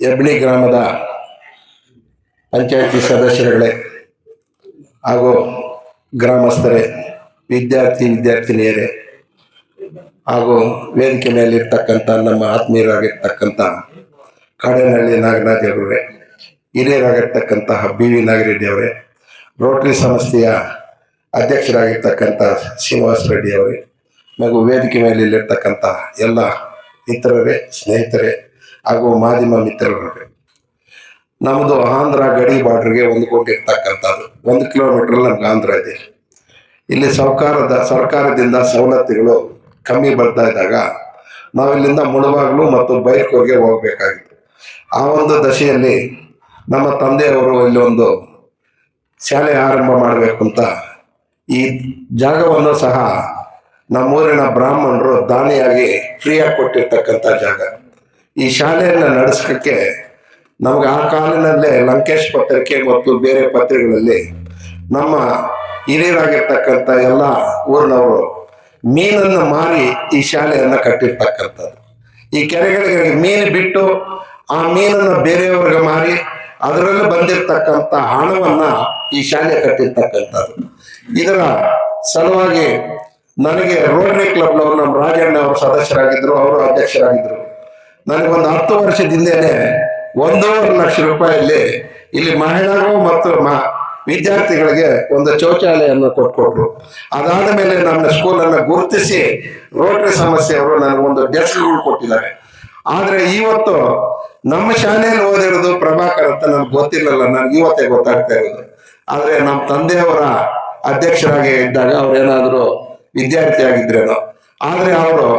ಹೆಬ್ಣಿ ಗ್ರಾಮದ ಪಂಚಾಯತಿ ಸದಸ್ಯರುಗಳೇ ಹಾಗೂ ಗ್ರಾಮಸ್ಥರೇ, ವಿದ್ಯಾರ್ಥಿನಿಯರೇ ಹಾಗೂ ವೇದಿಕೆ ಮೇಲಿರ್ತಕ್ಕಂಥ ನಮ್ಮ ಆತ್ಮೀಯರಾಗಿರ್ತಕ್ಕಂಥ ಕಾಡೇನಹಳ್ಳಿ ನಾಗರಾಜ್ ಅವರೇ, ಹಿರಿಯರಾಗಿರ್ತಕ್ಕಂತಹ BV ನಾಗರೆಡ್ಡಿ ಅವರೇ, ರೋಟರಿ ಸಂಸ್ಥೆಯ ಅಧ್ಯಕ್ಷರಾಗಿರ್ತಕ್ಕಂಥ ಶ್ರೀನಿವಾಸ ರೆಡ್ಡಿ ಅವರೇ ಹಾಗೂ ವೇದಿಕೆ ಮೇಲಿರ್ತಕ್ಕಂಥ ಎಲ್ಲ ಮಿತ್ರರೇ, ಸ್ನೇಹಿತರೇ ಹಾಗೂ ಮಾಧ್ಯಮ ಮಿತ್ರರೇ, ನಮ್ಮದು ಆಂಧ್ರ ಗಡಿ ಬಾರ್ಡ್ರಿಗೆ ಹೊಂದಿಕೊಂಡಿರ್ತಕ್ಕಂಥದ್ದು. 1 ಕಿಲೋಮೀಟ್ರಲ್ಲಿ ನಮ್ಗೆ ಆಂಧ್ರ ಇದೆ. ಇಲ್ಲಿ ಸರ್ಕಾರದಿಂದ ಸವಲತ್ತುಗಳು ಕಮ್ಮಿ ಬರ್ತಾ ಇದ್ದಾಗ ನಾವಿಲ್ಲಿಂದ ಮುಳಬಾಗಿಲು ಮತ್ತು ಬೈರ್ಕೂರ್ಗೆ ಹೋಗ್ಬೇಕಾಗಿತ್ತು. ಆ ಒಂದು ದಶೆಯಲ್ಲಿ ನಮ್ಮ ತಂದೆಯವರು ಇಲ್ಲಿ ಒಂದು ಶಾಲೆ ಆರಂಭ ಮಾಡಬೇಕು ಅಂತ ಈ ಜಾಗವನ್ನು ಸಹ ನಮ್ಮೂರಿನ ಬ್ರಾಹ್ಮಣರು ದಾನಿಯಾಗಿ ಫ್ರೀಯಾಗಿ ಕೊಟ್ಟಿರ್ತಕ್ಕಂಥ ಜಾಗ. ಈ ಶಾಲೆಯನ್ನು ನಡೆಸೋಕ್ಕೆ ನಮ್ಗೆ ಆ ಕಾಲಿನಲ್ಲೇ ಲಂಕೇಶ್ ಪತ್ರಿಕೆ ಮತ್ತು ಬೇರೆ ಪತ್ರಿಕೆಗಳಲ್ಲಿ ನಮ್ಮ ಹಿರಿಯರಾಗಿರ್ತಕ್ಕಂಥ ಎಲ್ಲ ಊರಿನವರು ಮೀನನ್ನು ಮಾರಿ ಈ ಶಾಲೆಯನ್ನು ಕಟ್ಟಿರ್ತಕ್ಕಂಥದ್ದು. ಈ ಕೆರೆಗಳಿಗೆ ಮೀನು ಬಿಟ್ಟು ಆ ಮೀನನ್ನು ಬೇರೆಯವ್ರಿಗೆ ಮಾರಿ ಅದರಲ್ಲಿ ಬಂದಿರತಕ್ಕಂಥ ಹಣವನ್ನ ಈ ಶಾಲೆ ಕಟ್ಟಿರ್ತಕ್ಕಂಥದ್ದು. ಇದರ ಸಲುವಾಗಿ ನನಗೆ ರೋಟರಿ ಕ್ಲಬ್ನವರು, ನಮ್ಮ ರಾಜಣ್ಣ ಅವರು ಸದಸ್ಯರಾಗಿದ್ರು, ಅವರು ಅಧ್ಯಕ್ಷರಾಗಿದ್ರು. ನನಗೊಂದು 10 ವರ್ಷದಿಂದೇನೆ 1.5 ಲಕ್ಷ ರೂಪಾಯಲ್ಲಿ ಇಲ್ಲಿ ಮಹಿಳೆಯರು ಮತ್ತು ವಿದ್ಯಾರ್ಥಿಗಳಿಗೆ ಒಂದು ಶೌಚಾಲಯವನ್ನು ಕೊಟ್ಕೊಟ್ರು. ಅದಾದ ಮೇಲೆ ನಮ್ಮ ಸ್ಕೂಲನ್ನು ಗುರುತಿಸಿ ರೋಟರಿ ಸಂಸ್ಥೆಯವರು ನನಗೊಂದು ಡೆಸ್ಕ್ಗಳು ಕೊಟ್ಟಿದ್ದಾರೆ. ಆದ್ರೆ ಇವತ್ತು ನಮ್ಮ ಶಾಲೆಯಲ್ಲಿ ಓದಿರೋದು ಪ್ರಭಾಕರ್ ಅಂತ ನನಗೆ ಗೊತ್ತಿಲ್ಲಲ್ಲ, ನನಗೆ ಇವತ್ತೇ ಗೊತ್ತಾಗ್ತಾ ಇರೋದು. ಆದ್ರೆ ನಮ್ಮ ತಂದೆಯವರ ಅಧ್ಯಕ್ಷರಾಗಿ ಇದ್ದಾಗ ಅವ್ರೇನಾದ್ರು ವಿದ್ಯಾರ್ಥಿ ಆಗಿದ್ರೇನೋ, ಆದ್ರೆ ಅವರು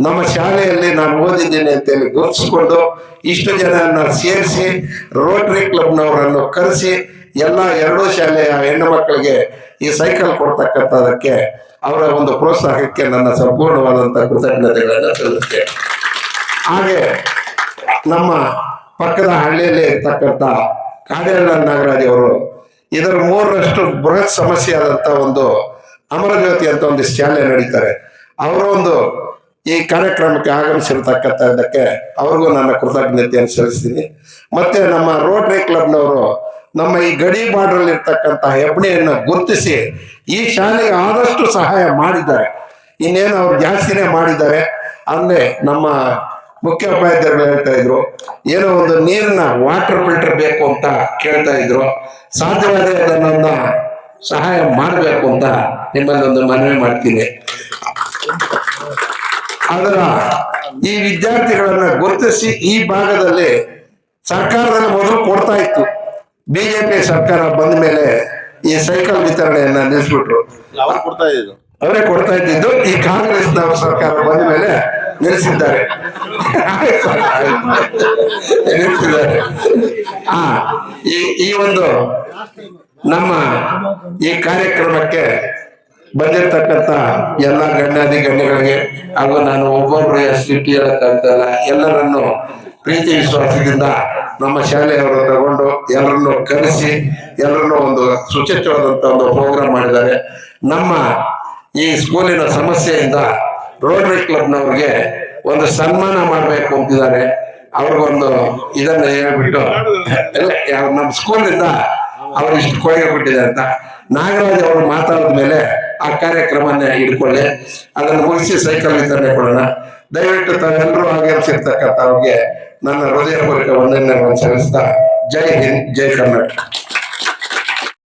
ನಮ್ಮ ಶಾಲೆಯಲ್ಲಿ ನಾನು ಓದಿದ್ದೀನಿ ಅಂತೇಳಿ ಗುರುತಿಸ್ಕೊಂಡು ಇಷ್ಟು ಜನರನ್ನ ಸೇರಿಸಿ ರೋಟರಿ ಕ್ಲಬ್ನವರನ್ನು ಕರೆಸಿ ಎಲ್ಲ 2 ಶಾಲೆಯ ಹೆಣ್ಣು ಮಕ್ಕಳಿಗೆ ಈ ಸೈಕಲ್ ಕೊಡ್ತಕ್ಕಂಥದಕ್ಕೆ ಅವರ ಒಂದು ಪ್ರೋತ್ಸಾಹಕ್ಕೆ ನನ್ನ ಸಂಪೂರ್ಣವಾದಂತಹ ಕೃತಜ್ಞತೆಗಳನ್ನು ಸಲ್ಲಿಸ್ತೇನೆ. ಹಾಗೆ ನಮ್ಮ ಪಕ್ಕದ ಹಳ್ಳಿಯಲ್ಲಿ ಇರ್ತಕ್ಕಂಥ ಕಾಡೇನಹಳ್ಳಿ ನಾಗರಾಜ್ ಅವರು ಇದರ 3ರಷ್ಟು ಬೃಹತ್ ಸಮಸ್ಯೆ ಆದಂತ ಒಂದು ಅಮರಜ್ಯೋತಿ ಅಂತ ಒಂದು ಶಾಲೆ ನಡೀತಾರೆ. ಅವರು ಒಂದು ಈ ಕಾರ್ಯಕ್ರಮಕ್ಕೆ ಆಗಮಿಸಿರ್ತಕ್ಕಂಥದ್ದಕ್ಕೆ ಅವ್ರಿಗೂ ನನ್ನ ಕೃತಜ್ಞತೆಯನ್ನು ಸಲ್ಲಿಸ್ತೀನಿ. ಮತ್ತೆ ನಮ್ಮ ರೋಟರಿ ಕ್ಲಬ್ನವರು ನಮ್ಮ ಈ ಗಡಿ ಬಾರ್ಡರ್ ಇರ್ತಕ್ಕಂಥ ಹೆಬ್ಣಿಯನ್ನು ಗುರುತಿಸಿ ಈ ಶಾಲೆಗೆ ಆದಷ್ಟು ಸಹಾಯ ಮಾಡಿದ್ದಾರೆ. ಇನ್ನೇನು ಅವ್ರು ಜಾಸ್ತಿನೇ ಮಾಡಿದ್ದಾರೆ. ಅಂದ್ರೆ ನಮ್ಮ ಮುಖ್ಯೋಪಾಧ್ಯಾಯರು ಹೇಳ್ತಾ ಇದ್ರು, ಏನೋ ಒಂದು ನೀರಿನ ವಾಟರ್ ಫಿಲ್ಟರ್ ಬೇಕು ಅಂತ ಕೇಳ್ತಾ ಇದ್ರು. ಸಾಧ್ಯವಾದರೆ ಅದನ್ನ ಸಹಾಯ ಮಾಡಬೇಕು ಅಂತ ನಿಮ್ಮಲ್ಲಿ ಒಂದು ಮನವಿ ಮಾಡ್ತೀನಿ. ಅದರ ಈ ವಿದ್ಯಾರ್ಥಿಗಳನ್ನ ಗುರುತಿಸಿ ಈ ಭಾಗದಲ್ಲಿ ಸರ್ಕಾರದಲ್ಲಿ ಮೊದಲು ಕೊಡ್ತಾ ಇತ್ತು. ಬಿಜೆಪಿ ಸರ್ಕಾರ ಬಂದ ಮೇಲೆ ಈ ಸೈಕಲ್ ವಿತರಣೆಯನ್ನ ನಿಲ್ಲಿಸ್ಬಿಟ್ರು. ಅವರೇ ಕೊಡ್ತಾ ಇದ್ದಿದ್ದು. ಈ ಕಾಂಗ್ರೆಸ್ನವ್ರ ಸರ್ಕಾರ ಬಂದ ಮೇಲೆ ನಿಲ್ಲಿಸಿದ್ದಾರೆ. ಈ ಒಂದು ನಮ್ಮ ಈ ಕಾರ್ಯಕ್ರಮಕ್ಕೆ ಬಂದಿರತಕ್ಕಂತ ಎಲ್ಲ ಗಣ್ಯಗಳಿಗೆ ಹಾಗೂ ನಾನು ಒಬ್ಬೊಬ್ಬರು ಎಷ್ಟು ಹೇಳಕ್ಕಾಗ್ತಲ್ಲ, ಎಲ್ಲರನ್ನು ಪ್ರೀತಿ ವಿಶ್ವಾಸದಿಂದ ನಮ್ಮ ಶಾಲೆಯವರು ತಗೊಂಡು ಎಲ್ಲರನ್ನು ಕರೆಸಿ ಎಲ್ಲರನ್ನು ಒಂದು ಸುಚಿತ್ರವಾದಂತ ಒಂದು ಪ್ರೋಗ್ರಾಮ್ ಮಾಡಿದ್ದಾರೆ. ನಮ್ಮ ಈ ಸ್ಕೂಲಿನ ಸಮಸ್ಯೆಯಿಂದ ರೋಟರಿ ಕ್ಲಬ್ನವ್ರಿಗೆ ಒಂದು ಸನ್ಮಾನ ಮಾಡಬೇಕು ಅಂತಿದ್ದಾರೆ. ಅವ್ರಿಗೊಂದು ಇದನ್ನ ಹೇಳ್ಬಿಟ್ಟು ನಮ್ಮ ಸ್ಕೂಲಿಂದ ಅವ್ರು ಇಷ್ಟು ಕೊಡುಗೆ ಕೊಟ್ಟಿದೆ ಅಂತ ನಾಗರಾಜ್ ಅವರು ಮಾತಾಡಿದ ಮೇಲೆ ಆ ಕಾರ್ಯಕ್ರಮನ ಇಟ್ಕೊಳ್ಳಿ. ಅದನ್ನು ಮುಗಿಸಿ ಸೈಕಲ್ ವಿತರಣೆ ಕೊಡೋಣ. ದಯವಿಟ್ಟು ತಾವೆಲ್ಲರೂ ಆಗಮಿಸಿರ್ತಕ್ಕಂಥ ಅವ್ರಿಗೆ ನನ್ನ ಹೃದಯಪೂರ್ವಕ ವಂದನೆಗಳನ್ನು ಸಲ್ಲಿಸ್ತಾ ಜೈ ಹಿಂದ್, ಜೈ ಕರ್ನಾಟಕ.